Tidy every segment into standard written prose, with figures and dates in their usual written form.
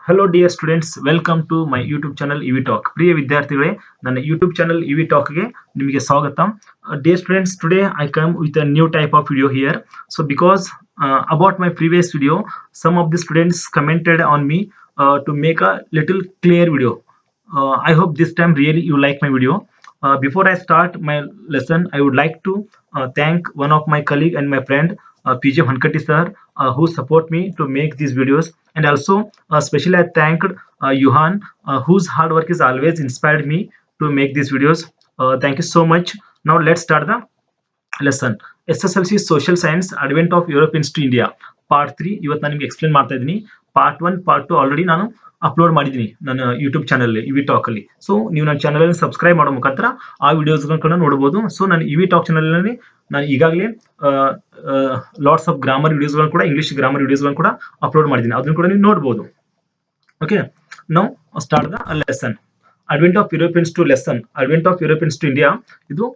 Hello dear students, welcome to my YouTube channel EV Talk. ಪ್ರಿಯ ವಿದ್ಯಾರ್ಥಿಗಳೇ, ನನ್ನ YouTube channel EV Talk ಗೆ ನಿಮಗೆ ಸ್ವಾಗತ. Dear students, today I come with a new type of video here. So because about my previous video, some of the students commented on me to make a little clear video. I hope this time really you like my video. Before I start my lesson, I would like to thank one of my colleague and my friend PJ Hankati sir who support me to make these videos, and also especially I thanked Johan whose hard work is always inspired me to make these videos. Thank you so much. Now let's start the lesson. SSLC Social Science Advent of Europeans to India part 3 ಇವತ್ತು ನಾನು ನಿಮಗೆ explain ಮಾಡ್ತಾ ಇದ್ದೀನಿ. Part 1 part 2 already ನಾನು upload ಮಾಡಿದ್ದೀನಿ ನನ್ನ YouTube channel EV talk ಅಲ್ಲಿ. So ನೀವು ನನ್ನ ಚಾನಲ್ ಅನ್ನು ಸಬ್ಸ್ಕ್ರೈಬ್ ಮಾಡೋ ಮುಖಾಂತರ ಆ ವಿಡಿಯೋಸ್ಗಳನ್ನ ನೋಡಬಹುದು. ಸೊ ನಾನು ಇವಿ ಟಾಕ್ ಚಾನಲ್ ನಲ್ಲಿ ನಾನು ಈಗಾಗಲೇ ಲಾಟ್ಸ್ ಆಫ್ ಗ್ರಾಮರ್ ವಿಡಿಯೋಸ್ಗಳನ್ನು ಕೂಡ ಇಂಗ್ಲಿಷ್ ಗ್ರಾಮರ್ ವಿಡಿಯೋಸ್ಗಳನ್ನು ಕೂಡ ಅಪ್ಲೋಡ್ ಮಾಡಿದ್ದೀನಿ, ಅದನ್ನು ಕೂಡ ನೀವು ನೋಡಬಹುದು. Okay, now start the lesson. Advent of Europeans to lesson, advent of Europeans to India, ಇದು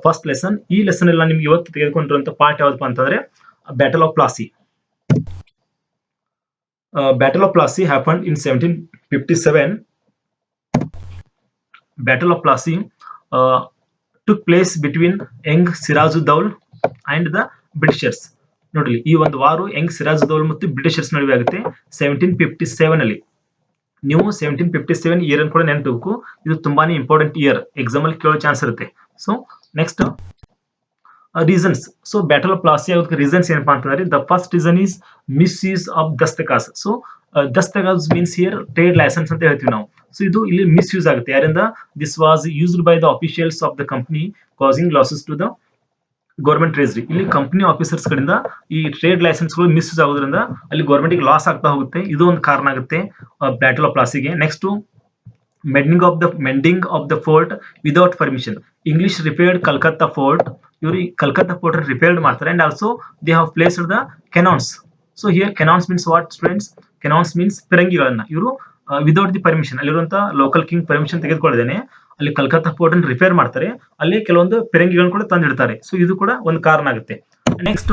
ಫಸ್ಟ್ ಲೆಸನ್. ಈ ಲೆಸನ್ ಅಲ್ಲಿ ನಾನು ನಿಮ್ಗೆ ಇವತ್ತು ತೆಗೆದುಕೊಂಡಿರುವಂತ ಪಾರ್ಟ್ ಯಾವ್ದಪ್ಪ ಅಂತಂದ್ರೆ battle of Plassey. Battle of Plassey happened in 1757. Battle of Plassey took place between young Sirajuddaulah and the Britishers. ನೋಡ್ರಿ, ಈ ಒಂದು ವಾರು ಯಂಗ್ ಸಿರಾಜುದ್ದೌಲಾ ಮತ್ತು ಬ್ರಿಟಿಷರ್ಸ್ ನಡುವೆ ಆಗುತ್ತೆ 1757 ಅಲ್ಲಿ. ನೀವು 1757 ಇಯರ್ ಅನ್ನು ಕೂಡ ನೆನಪಿಡಬೇಕು, ಇದು ತುಂಬಾನೇ ಇಂಪಾರ್ಟೆಂಟ್ ಇಯರ್, ಎಕ್ಸಾಮ್ ಅಲ್ಲಿ ಕೇಳೋ ಚಾನ್ಸ್ ಇರುತ್ತೆ. So next reasons. So battle of Plassey ಆಗೋದಕ್ಕೆ ರೀಸನ್ಸ್ ಏನಪ್ಪಾ ಅಂತಂದ್ರೆ, the first reason is misuse of dastaks. So dastaks means here trade licence ಅಂತ ಹೇಳ್ತೀವಿ ನಾವು. ಸೊ ಇದು ಇಲ್ಲಿ ಮಿಸ್ಯೂಸ್ ಆಗುತ್ತೆ. ಯಾರಿಂದ? This was used by the officials of the company causing losses to the government treasury. ಇಲ್ಲಿ ಕಂಪನಿ ಆಫೀಸರ್ಸ್ ಕಡೆಯಿಂದ ಈ ಟ್ರೇಡ್ ಲೈಸೆನ್ಸ್ ಗಳು ಮಿಸ್ಯೂಸ್ ಆಗೋದ್ರಿಂದ ಅಲ್ಲಿ ಗೌರ್ಮೆಂಟ್ ಲಾಸ್ ಆಗ್ತಾ ಹೋಗುತ್ತೆ. ಇದು ಒಂದು ಕಾರಣ ಆಗುತ್ತೆ ಬ್ಯಾಟಲ್ ಆಫ್ ಪ್ಲಾಸಿಗೆ. Next mending of the fort without permission. English repaired Calcutta fort. ಇವರು ಕಲ್ಕತ್ತಾ ಫೋರ್ಟ್ ರಿಪೇರ್ಡ್ ಮಾಡ್ತಾರೆ, and also they have placed the cannons. So here cannons means what students? Cannons means ಪಿರಂಗಿಗಳನ್ನ ಇವರು ವಿದೌಟ್ ದಿ ಪರ್ಮಿಷನ್, ಅಲ್ಲಿರುವಂತಹ local king permission ತೆಗೆದುಕೊಳ್ಳದೇನೆ ಅಲ್ಲಿ Calcutta fort ಅನ್ನು repair ಮಾಡ್ತಾರೆ, ಅಲ್ಲಿ ಕೆಲವೊಂದು ಪಿರಂಗಿಗಳನ್ನು ಕೂಡ ತಂದಿಡ್ತಾರೆ. ಸೊ ಇದು ಕೂಡ ಒಂದು ಕಾರಣ ಆಗುತ್ತೆ. ನೆಕ್ಸ್ಟ್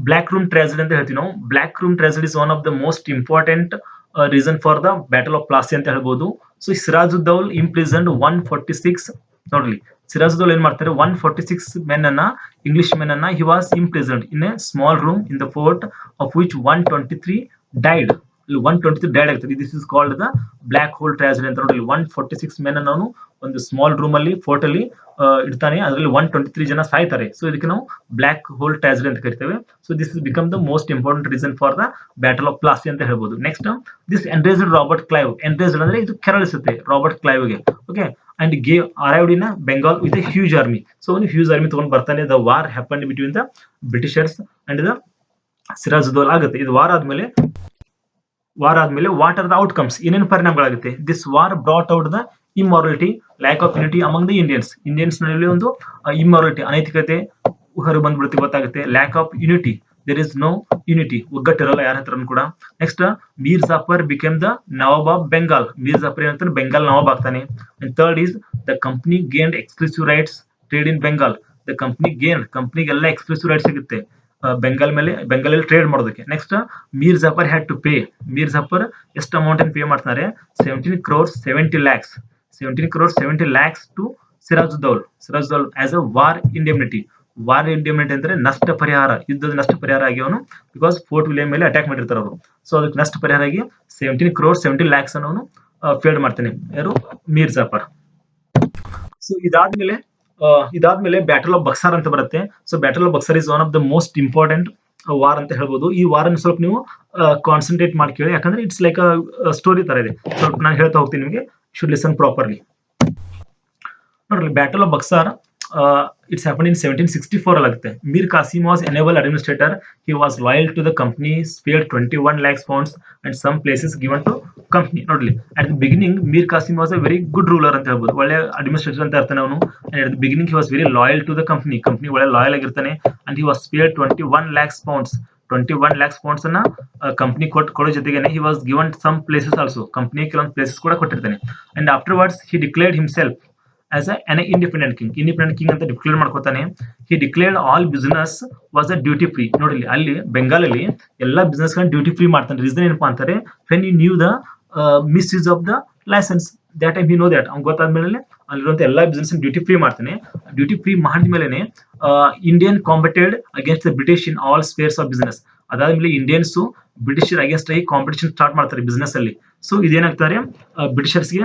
ಬ್ಲಾಕ್ ರೂಮ್ ಟ್ರಾಜಡಿ ಅಂತ ಹೇಳ್ತೀವಿ ನಾವು. Black room tragedy is one of the most important reason for the battle of Plassey ಅಂತ ಹೇಳ್ಬೋದು. So Sirajuddaula imprisoned 146. ನೋಡ್ರಿ, ಸಿರಾಜುದ್ದೌಲ್ ಏನ್ ಮಾಡ್ತಾರೆ, 146 men ಅನ್ನ, ಇಂಗ್ಲಿಷ್ ಮೆನ್ ಅನ್ನ, he was imprisoned in a small room in the fort of which 123 died. 123 died ಆಗ್ತದೆ. This is called the black hole tragedy ಅಂತ. ನೋಡಿ, 146 men ಅನ್ನು ಒಂದು ಸ್ಮಾಲ್ ರೂಮ್ ಅಲ್ಲಿ ಫೋರ್ಟ್ ಅಲ್ಲಿ ಇಡ್ತಾನೆ, ಅದರಲ್ಲಿ 123 ಜನ ಸಾಯ್ತಾರೆ. ಸೊ ಇದಕ್ಕೆ ನಾವು ಬ್ಲಾಕ್ ಹೋಲ್ ಟ್ರಾಜಡಿ ಅಂತ ಕರಿತೇವೆ. So this is become the most important reason for the battle of Plassey ಅಂತ ಹೇಳ್ಬೋದು. Next this enraged Robert Clive. Enraged ಅಂದ್ರೆ ಇದು ಕೆರಳಿಸುತ್ತೆ ರಾಬರ್ಟ್ ಕ್ಲೈವ್ ಗೆ. Okay, and gave arrived in Bengal with a huge army. So ಒಂದು huge army ತಗೊಂಡು ಬರ್ತಾನೆ. The war happened between the Britishers and the Sirajuddaula ಆಗುತ್ತೆ. ಇದು ವಾರ್ ಆದ್ಮೇಲೆ ವಾಟ್ ಆರ್ ದ ಔಟ್ಕಮ್ಸ್, ಏನೇನು ಪರಿಣಾಮಗಳಾಗುತ್ತೆ? This war brought out the immorality, lack of unity among the Indians ನಲ್ಲಿ ಒಂದು ಇಮ್ಮಾರಲಿಟಿ, ಅನೈತಿಕತೆ ಹೊರ ಬಂದ್ಬಿಡುತ್ತೆ, ಗೊತ್ತಾಗುತ್ತೆ. Lack of unity, there is no unity, ಒಗ್ಗಟ್ಟಿರಲ್ಲ ಯಾರ ಹತ್ರನೂ ಕೂಡ. Next Mir Jafar became the nawab of Bengal. Mir Jafar ಏನಂತಾರೆ, ಬೆಂಗಾಲ್ ನವಾಬ್ ಆಗ್ತಾನೆ. And third is the company gained exclusive rights trade in Bengal. The ಕಂಪನಿಗೆಲ್ಲ ಎಕ್ಸ್ಕ್ಲೂಸಿವ್ ರೈಟ್ಸ್ ಸಿಗುತ್ತೆ ಬೆಂಗಾಲಲ್ಲಿ ಟ್ರೇಡ್ ಮಾಡೋದಕ್ಕೆ. Next Mir Jafar had to pay. Mir Jafar ಎಷ್ಟು ಅಮೌಂಟ್ ಅನ್ನು ಪೇ ಮಾಡ್ತಾರೆ? 17 crores 70 lakhs. 17 crores 70 lakhs to Sirajuddaula as a war indemnity. War indemnity ಅಂದ್ರೆ ನಷ್ಟ ಪರಿಹಾರ, ಯುದ್ಧದ ನಷ್ಟ ಪರಿಹಾರ ಆಗಿ ಅವನು, ಬಿಕಾಸ್ ಫೋರ್ಟ್ ವಿಲಿಯಂ ಮೇಲೆ ಅಟ್ಯಾಕ್ ಮಾಡಿರ್ತಾರೆ ಅವರು. ಸೊ ಅದಕ್ಕೆ ನಷ್ಟ ಪರಿಹಾರ ಆಗಿ 17 crores 70 lakhs ಅನ್ನು ಅವನು ಪೇಡ್ ಮಾಡ್ತಾನೆ, ಯಾರು? ಮೀರ್ ಜಾಫರ್. ಸೊ ಇದಾದ್ಮೇಲೆ ಬ್ಯಾಟಲ್ ಆಫ್ ಬಕ್ಸಾರ್ ಅಂತ ಬರುತ್ತೆ. So battle of Buxar is one of the most important war ಅಂತ ಹೇಳ್ಬೋದು. ಈ ವಾರ್ ಅನ್ನು ಸ್ವಲ್ಪ ನೀವು ಕಾನ್ಸಂಟ್ರೇಟ್ ಮಾಡಿ ಕೇಳಿ, ಯಾಕಂದ್ರೆ ಇಟ್ಸ್ ಲೈಕ್ ಸ್ಟೋರಿ ತರ ಇದೆ. ಸ್ವಲ್ಪ ನಾನು ಹೇಳ್ತಾ ಹೋಗ್ತೀನಿ ನಿಮಗೆ, ಶುಡ್ ಲಿಸನ್ ಪ್ರಾಪರ್ಲಿ. ನೋಡ್ರಿ, battle of Buxar it's happen in 1764 ಆಗುತ್ತೆ. Mir Kasim was an able administrator. He was loyal to the company, spared 21 lakhs pounds and some places given to company. ನೋಡ್ಲಿ, at the beginning Mir Kasim was a very good ruler ಅಂತ ಹೇಳ್ಬೋದು, ಒಳ್ಳೆ administrator ಅಂತ ಇರ್ತಾನೆ ಅವನು. At the beginning he was very loyal to the company ಒಳ್ಳೆ loyal ಆಗಿರ್ತಾನೆ. And he was spared 21 lakhs pounds. 21 lakhs pounds ಅನ್ನ ಕಂಪನಿ ಕೊಡೋ ಜೊತೆಗೆ he was given some places also. Company ಕೆಲವೊಂದು ಪ್ಲೇಸಸ್ ಕೂಡ ಕೊಟ್ಟಿರ್ತಾನೆ. And afterwards he declared himself as an independent king ಅಂತ declare ಮಾಡ್ಕೋತಾನೆ. He declared all business was a duty free. ನೋಡಿ ಅಲ್ಲಿ ಬೆಂಗಾಲಲ್ಲಿ ಎಲ್ಲಾ ಬಿಸ್ನೆಸ್ ಡ್ಯೂಟಿ ಫ್ರೀ ಮಾಡ್ತಾನೆ. ರೀಸನ್ ಏನಪ್ಪಾ ಅಂತಾರೆ, when you knew the misuse of the licence, that time you know that. ಅವ್ನು ಗೊತ್ತಾದ್ಮೇಲೆ ಅಲ್ಲಿರುವಂತ ಎಲ್ಲಾ ಬಿಸ್ನೆಸ್ ಡ್ಯೂಟಿ ಫ್ರೀ ಮಾಡ್ತಾನೆ. ಡ್ಯೂಟಿ ಫ್ರೀ ಮಾಡಿದ್ಮೇಲೆ Indian competed against the British in all spheres of business. ಅದಾದ್ಮೇಲೆ Indians Britisher against ಆಗಿ competition start ಮಾಡ್ತಾರೆ business ಅಲ್ಲಿ. So ಇದೇನಾಗ್ತಾರೆ, ಬ್ರಿಟಿಷರ್ಸ್ಗೆ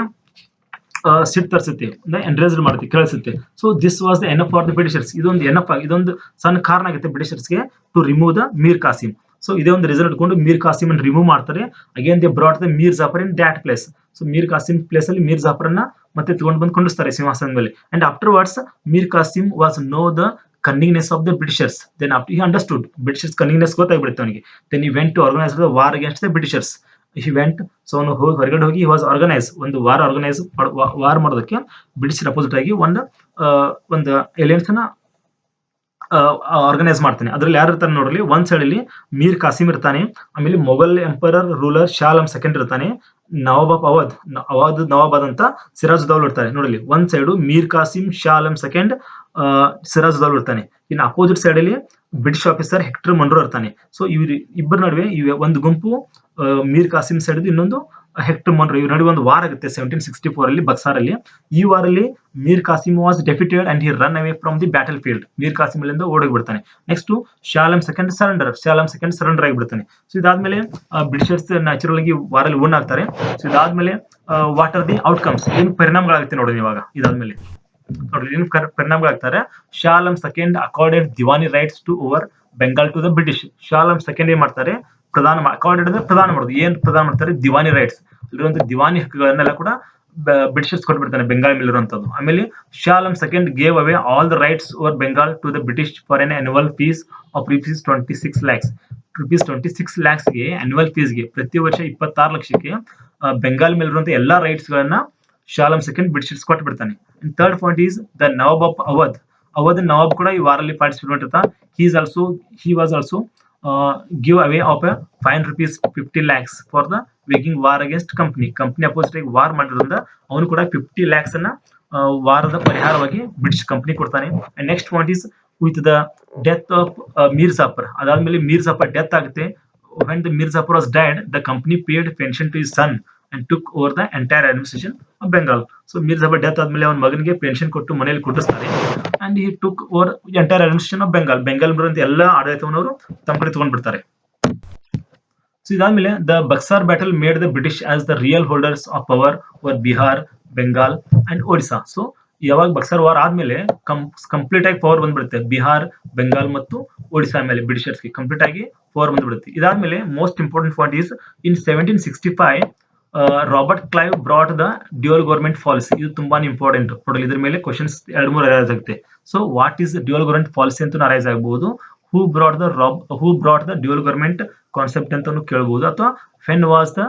ಸಿಟ್ ತರಿಸುತ್ತೆ, ಎಂಡ್ರೇಜ್ ಮಾಡುತ್ತೆ, ಕೇಳಿಸುತ್ತೆ. So this was the enough for the Britishers. ಇದೊಂದು ಸಣ್ಣ ಕಾರಣ ಆಗುತ್ತೆ ಬ್ರಿಟಿಷರ್ಸ್ಗೆ to remove the Mir Kasim. So ಇದೇ ಒಂದು ರೀಸನ್ ಇಟ್ಕೊಂಡು ಮೀರ್ ಕಾಸಿಂ ಅನ್ನು ರಿಮೂವ್ ಮಾಡ್ತಾರೆ. Again they brought the Mir Jafar in that place. So Mir Qasim place ಅಲ್ಲಿ ಮೀರ್ ಜಾಫರ್ ಅನ್ನ ಮತ್ತೆ ತಗೊಂಡು ಬಂದು ಕೊಂಡಿಸ್ತಾರೆ ಸಿಂಹಾಸನದ ಮೇಲೆ. And afterwards Mir Kasim was know the cunningness of the Britishers. Then after he understood Britishers cunningness ಗೊತ್ತಾಗ್ಬಿಡುತ್ತೆ ಅವನಿಗೆ. Then he went to organise the war against the Britishers. He went, so ಅವನು ಹೊರಗಡೆ ಹೋಗಿ ವಾಸ್ ಆರ್ಗನೈಸ್, ಒಂದು ವಾರ್ ಮಾಡೋದಕ್ಕೆ ಬ್ರಿಟಿಷರ್ opposite ಆಗಿ ಒಂದು ಎಲಿಯನ್ಸ್ ಅನ್ನ ಆರ್ಗನೈಸ್ ಮಾಡ್ತಾನೆ. ಅದ್ರಲ್ಲಿ ಯಾರು ಇರ್ತಾನೆ ನೋಡ್ರಿ, ಒಂದ್ ಸೈಡ್ ಅಲ್ಲಿ ಮೀರ್ ಕಾಸಿಂ ಇರ್ತಾನೆ, ಆಮೇಲೆ Mughal emperor ruler Shah Alam second ಇರ್ತಾನೆ, ನವಾಬ್ ಅಂತ ಸಿರಾಜುದ್ದೌಲ ಇರ್ತಾರೆ. ನೋಡಲಿ ಒಂದ್ ಸೈಡ್ ಮೀರ್ ಕಾಸಿಂ, ಶಾ ಆಲಂ ಸೆಕೆಂಡ್, ಸಿರಾಜುದ್ದೌಲ ಇರ್ತಾನೆ. ಇನ್ನು ಅಪೋಸಿಟ್ ಸೈಡ್ ಅಲ್ಲಿ ಬ್ರಿಟಿಷ್ ಆಫೀಸರ್ ಹೆಕ್ಟರ್ ಮನ್ರೋ ಇರ್ತಾನೆ. ಸೊ ಇಬ್ಬರ ನಡುವೆ ಒಂದು ಗುಂಪು ಮೀರ್ ಕಾಸಿಂ ಸೈಡ್, ಇನ್ನೊಂದು ಹೆಕ್ಟರ್ ಮನ್ರೋ, ಇವ್ರ ನಡುವೆ ಒಂದು ವಾರ್ ಆಗುತ್ತೆ 1764 ಅಲ್ಲಿ ಬಕ್ಸಾರ್ ಅಲ್ಲಿ. ಈ ವಾರಲ್ಲಿ Mir Kasim was defeated and he run away from the battlefield. Mir Kasim ಅಲ್ಲಿಂದ ಓಡೋಗ್ಬಿಡ್ತಾನೆ. Next Shah Alam second surrender ಆಗಿಬಿಡ್ತಾನೆ. ಸೊ ಇದಾದ್ಮೇಲೆ ಬ್ರಿಟಿಷರ್ಸ್ ನ್ಯಾಚುರಲ್ ಆಗಿ ವಾರಲ್ಲಿ ವಿನ್ ಆಗ್ತಾರೆ. ಸೊ ಇದಾದ್ಮೇಲೆ ವಾಟ್ ಆರ್ ದಿ ಔಟ್ಕಮ್ಸ್, ಏನು ಪರಿಣಾಮಗಳಾಗುತ್ತೆ ನೋಡಿ ಇವಾಗ. ಇದಾದ್ಮೇಲೆ ನೋಡ್ರಿ ಏನು ಪರಿಣಾಮಗಳಾಗ್ತಾರೆ. Shah Alam second accorded diwani rights to over Bengal to the British. Shah Alam second ಏನ್ ಮಾಡ್ತಾರೆ, ಅಕಾರ್ಡೆಡ್ ಅಂದ್ರೆ ಪ್ರದಾನ ಮಾಡೋದು. ಏನ್ ಪ್ರದಾನ ಮಾಡ್ತಾರೆ, ದಿವಾನಿ ರೈಟ್ಸ್, ಅಲ್ಲಿರುವಂತ ದಿವಾನಿ ಹಕ್ಕುಗಳನ್ನೆಲ್ಲ ಕೂಡ ಬ್ರಿಟಿಷರ್ಸ್ ಕೊಟ್ಬಿಡ್ತಾನೆ ಬೆಂಗಾಲ್ ಮೇಲೆ ಇರುವಂತದ್ದು. ಆಮೇಲೆ Shah Alam second gave away all the rights over Bengal to the British for an annual fees of rupees 26 lakhs. ₹26 lakhsಗೆ ಅನ್ಯುವಲ್ ಫೀಸ್ಗೆ, ಪ್ರತಿ ವರ್ಷ 26 ಲಕ್ಷಕ್ಕೆ ಬೆಂಗಾಲ್ ಮೇಲೆ ಇರುವಂತಹ ಎಲ್ಲಾ ರೈಟ್ಸ್ ಗಳನ್ನ ಶಾ ಆಲಂ ಸೆಕೆಂಡ್ ಬ್ರಿಟಿಷರ್ಸ್ ಕೊಟ್ಬಿಡ್ತಾನೆ. And third point is the nawab of Awadh nawab ಕೂಡ ಈ ವಾರಲ್ಲಿ ಪಾರ್ಟಿಸಿಪೇಟ್ ಮಾಡಿರ್ತಾನೆ. he was also give away of a fine ₹50 lakhs for the waging war against company opposite ಆಗಿ ವಾರ್ ಮಾಡಿರೋದ್ರಿಂದ ಅವನು ಕೂಡ 50 lakhs ಅನ್ನ ವಾರದ ಪರಿಹಾರವಾಗಿ ಬ್ರಿಟಿಷ್ ಕಂಪನಿ ಕೊಡ್ತಾನೆ. And next point is with the death of Mir Jafar. ಅದಾದ್ಮೇಲೆ ಮೀರ್ ಜಾಫರ್ ಡೆತ್ ಆಗುತ್ತೆ. when the Mir Jafar was died, the company paid pension to his son and took over the entire administration of Bengal. So Mir Jafar death ಆದ್ಮೇಲೆ ಅವನ ಮಗನಿಗೆ pension ಕೊಟ್ಟು ಮನೆಯಲ್ಲಿ ಕೊಟ್ಟಿಸ್ತಾರೆ. And he took over entire administration of Bengal ಬರುವಂತ ಎಲ್ಲಾ ಆಡಳಿತವನ್ನು ಅವರು ತಮ್ಮ ಕಡೆ ತಗೊಂಡ್ಬಿಡ್ತಾರೆ. ಸೊ ಇದಾದ್ಮೇಲೆ the Buxar battle made the British as the real holders of power over Bihar, Bengal and Odisha. So ಯಾವಾಗ ಬಕ್ಸರ್ ವಾರ್ ಆದ್ಮೇಲೆ ಕಂಪ್ಲೀಟ್ ಆಗಿ ಪವರ್ ಬಂದ್ಬಿಡುತ್ತೆ ಬಿಹಾರ್, ಬೆಂಗಾಲ್ ಮತ್ತು ಒಡಿಸಾ ಮೇಲೆ ಬ್ರಿಟಿಷರ್ಸ್ಗೆ ಕಂಪ್ಲೀಟ್ ಆಗಿ ಪವರ್ ಬಂದ್ಬಿಡುತ್ತೆ. ಇದಾದ್ಮೇಲೆ most important point is in 1765 Robert Clive brought the dual government policy. ಇದು ತುಂಬಾನೇ ಇಂಪಾರ್ಟೆಂಟ್ ನೋಡಿ, ಇದ್ರ ಮೇಲೆ ಕ್ವಶನ್ಸ್ 2-3 ಅರೈಸ್ ಆಗುತ್ತೆ. So what is dual government policy ಅಂತ ಅರೈಸ್ ಆಗಬಹುದು. Who brought the dual government concept ಅಂತ ಕೇಳಬಹುದು, ಅಥವಾ when was the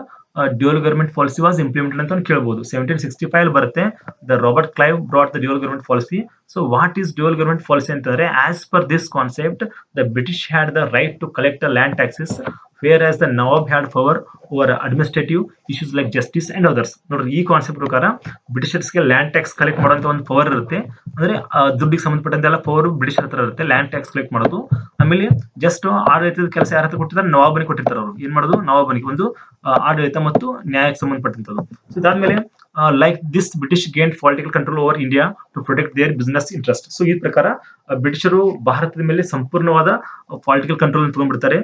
dual government policy was implemented ಅಂತ ಕೇಳಬಹುದು. 1765 ಬರುತ್ತೆ, the Robert Clive brought the dual government policy. So what is dual government policy ಅಂತಂದ್ರೆ, as per this concept the British had the right to collect the land taxes, whereas the Nawab had power over administrative issues like justice and others. ನೋಡ್ರಿ ಈ concept ಪ್ರಕಾರ ಬ್ರಿಟಿಷರ್ಸ್ಗೆ land tax collect ಮಾಡೋಂತ ಒಂದು power ಇರುತ್ತೆ. ಅಂದ್ರೆ ದುಡ್ಡಿಗೆ ಸಂಬಂಧಪಟ್ಟಂತೆಲ್ಲ power ಬ್ರಿಟಿಷರ್ ಹತ್ರ ಇರುತ್ತೆ, land tax collect ಮಾಡೋದು. ಆಮೇಲೆ ಜಸ್ಟ್ ಆಡಳಿತದ ಕೆಲಸ ಯಾರ ಹತ್ರ ಕೊಟ್ಟಿದ್ದಾರೆ, ನವಾಬನಿಗೆ ಕೊಟ್ಟಿರ್ತಾರೆ. ಅವರು ಏನ್ ಮಾಡೋದು, ನವಾಬನಿಗೆ ಒಂದು ಆಡಳಿತ ಮತ್ತು ನ್ಯಾಯಕ್ಕೆ ಸಂಬಂಧಪಟ್ಟಂತದ್ದು. ಸೊ ಇದಾದ್ಮೇಲೆ like this British gain political control over India to protect their business interest. So ಈ ಪ್ರಕಾರ ಬ್ರಿಟಿಷರು ಭಾರತದ ಮೇಲೆ ಸಂಪೂರ್ಣವಾದ ಪೊಲಿಟಿಕಲ್ ಕಂಟ್ರೋಲ್ ತಗೊಂಡ್ಬಿಡ್ತಾರೆ.